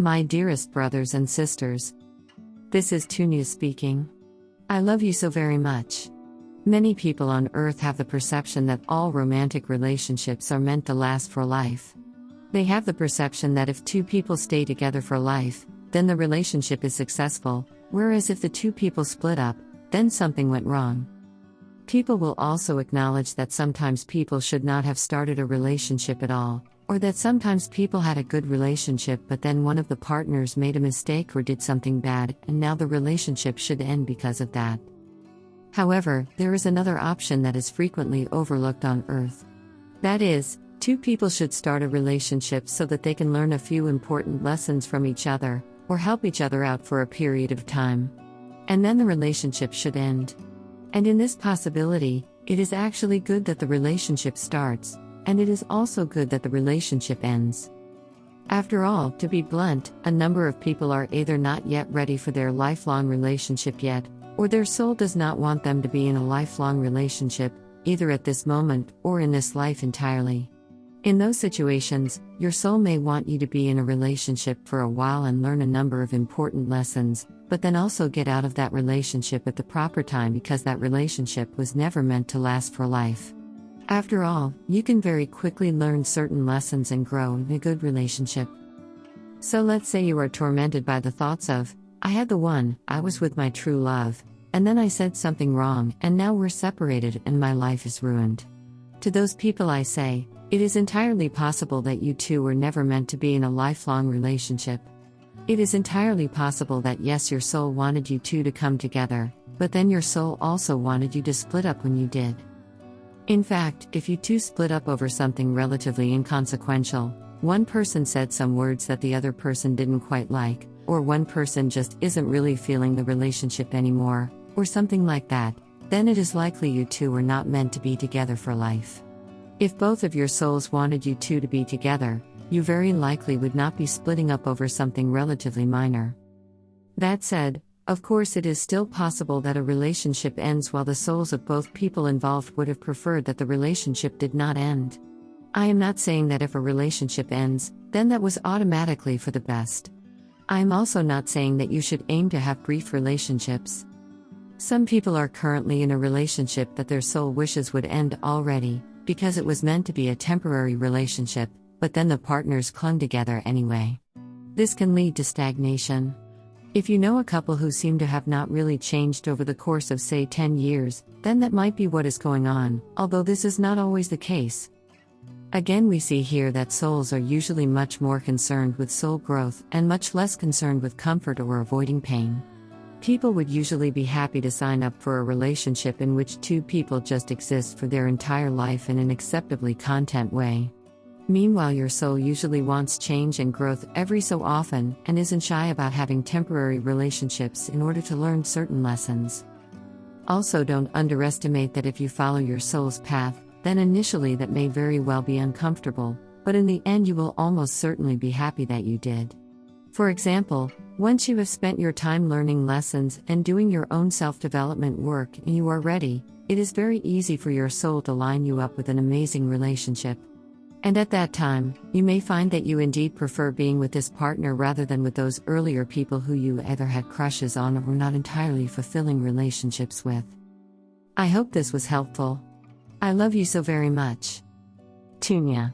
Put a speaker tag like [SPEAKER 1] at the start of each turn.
[SPEAKER 1] My dearest brothers and sisters, this is Tunia speaking. I love you so very much. Many people on earth have the perception that all romantic relationships are meant to last for life. They have the perception that if two people stay together for life, then the relationship is successful, whereas if the two people split up, then something went wrong. People will also acknowledge that sometimes people should not have started a relationship at all, or that sometimes people had a good relationship but then one of the partners made a mistake or did something bad and now the relationship should end because of that. However, there is another option that is frequently overlooked on Earth. That is, two people should start a relationship so that they can learn a few important lessons from each other, or help each other out for a period of time. And then the relationship should end. And in this possibility, it is actually good that the relationship starts, and it is also good that the relationship ends. After all, to be blunt, a number of people are either not yet ready for their lifelong relationship yet, or their soul does not want them to be in a lifelong relationship, either at this moment or in this life entirely. In those situations, your soul may want you to be in a relationship for a while and learn a number of important lessons, but then also get out of that relationship at the proper time because that relationship was never meant to last for life. After all, you can very quickly learn certain lessons and grow in a good relationship. So let's say you are tormented by the thoughts of, I had the one, I was with my true love, and then I said something wrong and now we're separated and my life is ruined. To those people I say, it is entirely possible that you two were never meant to be in a lifelong relationship. It is entirely possible that yes, your soul wanted you two to come together, but then your soul also wanted you to split up when you did. In fact, if you two split up over something relatively inconsequential, one person said some words that the other person didn't quite like, or one person just isn't really feeling the relationship anymore, or something like that, then it is likely you two were not meant to be together for life. If both of your souls wanted you two to be together, you very likely would not be splitting up over something relatively minor. That said, of course it is still possible that a relationship ends while the souls of both people involved would have preferred that the relationship did not end. I am not saying that if a relationship ends, then that was automatically for the best. I am also not saying that you should aim to have brief relationships. Some people are currently in a relationship that their soul wishes would end already, because it was meant to be a temporary relationship, but then the partners clung together anyway. This can lead to stagnation. If you know a couple who seem to have not really changed over the course of say 10 years, then that might be what is going on, although this is not always the case. Again, we see here that souls are usually much more concerned with soul growth and much less concerned with comfort or avoiding pain. People would usually be happy to sign up for a relationship in which two people just exist for their entire life in an acceptably content way. Meanwhile, your soul usually wants change and growth every so often and isn't shy about having temporary relationships in order to learn certain lessons. Also, don't underestimate that if you follow your soul's path, then initially that may very well be uncomfortable, but in the end you will almost certainly be happy that you did. For example, once you have spent your time learning lessons and doing your own self-development work and you are ready, it is very easy for your soul to line you up with an amazing relationship. And at that time, you may find that you indeed prefer being with this partner rather than with those earlier people who you either had crushes on or were not entirely fulfilling relationships with. I hope this was helpful. I love you so very much. Tunia.